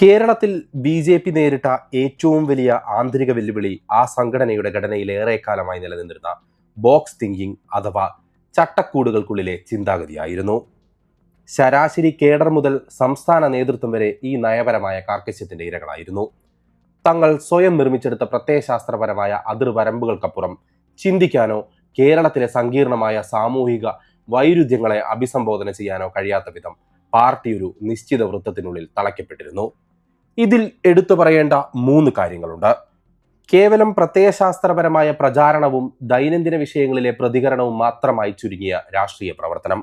കേരളത്തിൽ ബി.ജെ.പി. നേരിട്ട ഏറ്റവും വലിയ ആന്തരിക വെല്ലുവിളി ആ സംഘടനയുടെ ഘടനയിൽ ഏറെക്കാലമായി നിലനിന്നിരുന്ന ബോക്സ് തിങ്കിങ് അഥവാ ചട്ടക്കൂടുകൾക്കുള്ളിലെ ചിന്താഗതിയായിരുന്നു. ശരാശരി കേഡർ മുതൽ സംസ്ഥാന നേതൃത്വം വരെ ഈ നയപരമായ കാർക്കശ്യത്തിന്റെ ഇരകളായിരുന്നു. തങ്ങൾ സ്വയം നിർമ്മിച്ചെടുത്ത പ്രത്യയശാസ്ത്രപരമായ അതിർവരമ്പുകൾക്കപ്പുറം ചിന്തിക്കാനോ കേരളത്തിലെ സങ്കീർണമായ സാമൂഹിക വൈരുദ്ധ്യങ്ങളെ അഭിസംബോധന ചെയ്യാനോ കഴിയാത്ത വിധം പാർട്ടി ഒരു നിശ്ചിത വൃത്തത്തിനുള്ളിൽ തളയ്ക്കപ്പെട്ടിരുന്നു. ഇതിൽ എടുത്തു പറയേണ്ട 3 കാര്യങ്ങളുണ്ട്. കേവലം പ്രത്യയശാസ്ത്രപരമായ പ്രചാരണവും ദൈനംദിന വിഷയങ്ങളിലെ പ്രതികരണവും മാത്രമായി ചുരുങ്ങിയ രാഷ്ട്രീയ പ്രവർത്തനം.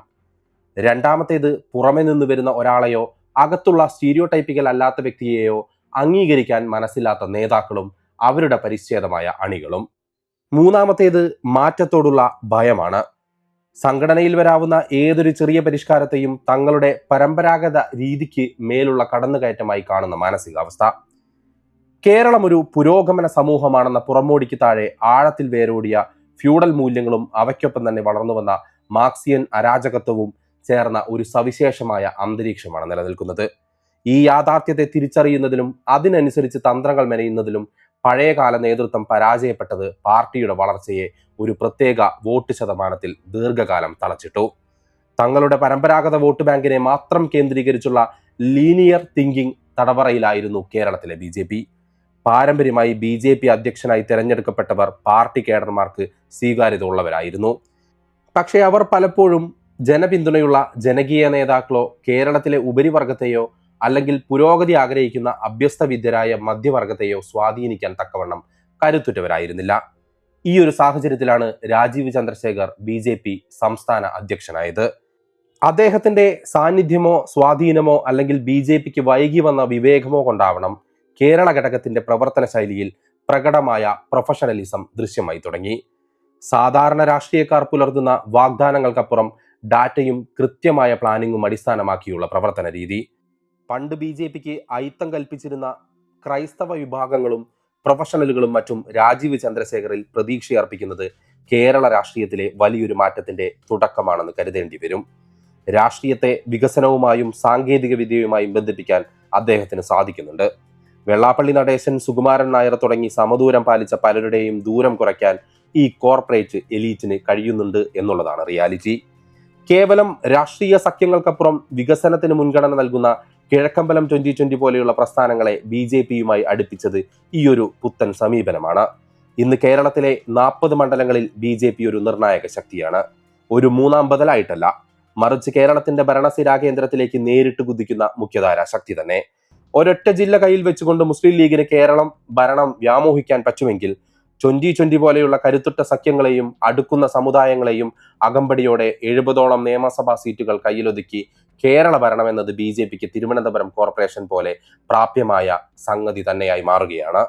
രണ്ടാമത്തേത്, പുറമെ നിന്ന് വരുന്ന ഒരാളെയോ അകത്തുള്ള സ്റ്റീരിയോടൈപ്പിക്കൽ അല്ലാത്ത വ്യക്തിയെയോ അംഗീകരിക്കാൻ മനസ്സില്ലാത്ത നേതാക്കളും അവരുടെ പരിച്ഛേദമായ അണികളും. മൂന്നാമത്തേത്, മാറ്റത്തോടുള്ള ഭയമാണ്. സംഘടനയിൽ വരാവുന്ന ഏതൊരു ചെറിയ പരിഷ്കാരത്തെയും തങ്ങളുടെ പരമ്പരാഗത രീതിക്ക് മേലുള്ള കടന്നുകയറ്റമായി കാണുന്ന മാനസികാവസ്ഥ. കേരളം ഒരു പുരോഗമന സമൂഹമാണെന്ന പുറമോടിക്ക് താഴെ ആഴത്തിൽ വേരോടിയ ഫ്യൂഡൽ മൂല്യങ്ങളും അവയ്ക്കൊപ്പം തന്നെ വളർന്നുവന്ന മാർക്സിയൻ അരാജകത്വവും ചേർന്ന ഒരു സവിശേഷമായ അന്തരീക്ഷമാണ് നിലനിൽക്കുന്നത്. ഈ യാഥാർത്ഥ്യത്തെ തിരിച്ചറിയുന്നതിലും അതിനനുസരിച്ച് തന്ത്രങ്ങൾ മെനയുന്നതിലും പഴയകാല നേതൃത്വം പരാജയപ്പെട്ടത് പാർട്ടിയുടെ വളർച്ചയെ ഒരു പ്രത്യേക വോട്ട് ശതമാനത്തിൽ ദീർഘകാലം തളച്ചിട്ടു. തങ്ങളുടെ പരമ്പരാഗത വോട്ട് ബാങ്കിനെ മാത്രം കേന്ദ്രീകരിച്ചുള്ള ലീനിയർ തിങ്കിങ് തടവറയിലായിരുന്നു കേരളത്തിലെ ബി.ജെ.പി. പാരമ്പര്യമായി ബി.ജെ.പി. അധ്യക്ഷനായി തിരഞ്ഞെടുക്കപ്പെട്ടവർ പാർട്ടി കേഡർമാർക്ക് സ്വീകാര്യത ഉള്ളവരായിരുന്നു. പക്ഷേ അവർ പലപ്പോഴും ജനപിന്തുണയുള്ള ജനകീയ നേതാക്കളോ കേരളത്തിലെ ഉപരിവർഗത്തെയോ അല്ലെങ്കിൽ പുരോഗതി ആഗ്രഹിക്കുന്ന അഭ്യസ്തവിദ്യരായ മധ്യവർഗത്തെയോ സ്വാധീനിക്കാൻ തക്കവണ്ണം കരുത്തുറ്റവരായിരുന്നില്ല. ഈ ഒരു സാഹചര്യത്തിലാണ് രാജീവ് ചന്ദ്രശേഖർ ബി.ജെ.പി. സംസ്ഥാന അധ്യക്ഷനായത്. അദ്ദേഹത്തിന്റെ സാന്നിധ്യമോ സ്വാധീനമോ അല്ലെങ്കിൽ ബി.ജെ.പിക്ക് വൈകി വന്ന വിവേകമോ കൊണ്ടാവണം കേരള ഘടകത്തിന്റെ പ്രവർത്തന ശൈലിയിൽ പ്രകടമായ പ്രൊഫഷണലിസം ദൃശ്യമായി തുടങ്ങി. സാധാരണ രാഷ്ട്രീയക്കാർ പുലർത്തുന്ന വാഗ്ദാനങ്ങൾക്കപ്പുറം ഡാറ്റയും കൃത്യമായ പ്ലാനിങ്ങും അടിസ്ഥാനമാക്കിയുള്ള പ്രവർത്തന രീതി. പണ്ട് ബി.ജെ.പിക്ക് അയിത്തം കൽപ്പിച്ചിരുന്ന ക്രൈസ്തവ വിഭാഗങ്ങളും പ്രൊഫഷണലുകളും മറ്റും രാജീവ് ചന്ദ്രശേഖറിൽ പ്രതീക്ഷയർപ്പിക്കുന്നത് കേരള രാഷ്ട്രീയത്തിലെ വലിയൊരു മാറ്റത്തിന്റെ തുടക്കമാണെന്ന് കരുതേണ്ടി വരും. രാഷ്ട്രീയത്തെ വികസനവുമായും സാങ്കേതിക വിദ്യയുമായും ബന്ധിപ്പിക്കാൻ അദ്ദേഹത്തിന് സാധിക്കുന്നുണ്ട്. വെള്ളാപ്പള്ളി നടേശൻ, സുകുമാരൻ നായർ തുടങ്ങി സമദൂരം പാലിച്ച പലരുടെയും ദൂരം കുറയ്ക്കാൻ ഈ കോർപ്പറേറ്റ് എലീറ്റിന് കഴിയുന്നുണ്ട് എന്നുള്ളതാണ് റിയാലിറ്റി. കേവലം രാഷ്ട്രീയ സഖ്യങ്ങൾക്കപ്പുറം വികസനത്തിന് മുൻഗണന നൽകുന്ന കിഴക്കമ്പലം 2020 പോലെയുള്ള പ്രസ്ഥാനങ്ങളെ ബി.ജെ.പിയുമായി അടുപ്പിച്ചത് ഈ ഒരു പുത്തൻ സമീപനമാണ്. ഇന്ന് കേരളത്തിലെ 40 മണ്ഡലങ്ങളിൽ ബി.ജെ.പി. ഒരു നിർണായക ശക്തിയാണ്. ഒരു മൂന്നാം ബദലായിട്ടല്ല, മറിച്ച് കേരളത്തിന്റെ ഭരണസിരാ കേന്ദ്രത്തിലേക്ക് നേരിട്ട് കുതിക്കുന്ന മുഖ്യധാര ശക്തി തന്നെ. ഒരൊറ്റ ജില്ല കയ്യിൽ വെച്ചുകൊണ്ട് മുസ്ലിം ലീഗിന് കേരളം ഭരണം വ്യാമോഹിക്കാൻ പറ്റുമെങ്കിൽ 2020 പോലെയുള്ള കരുത്തുറ്റ സഖ്യങ്ങളെയും അടുക്കുന്ന സമുദായങ്ങളെയും അകമ്പടിയോടെ 70ഓളം നിയമസഭാ സീറ്റുകൾ കയ്യിലൊതുക്കി കേരള ഭരണമെന്നത് ബി.ജെ.പിക്ക് തിരുവനന്തപുരം കോർപ്പറേഷൻ പോലെ പ്രാപ്യമായ സംഗതി തന്നെയായി മാറുകയാണ്.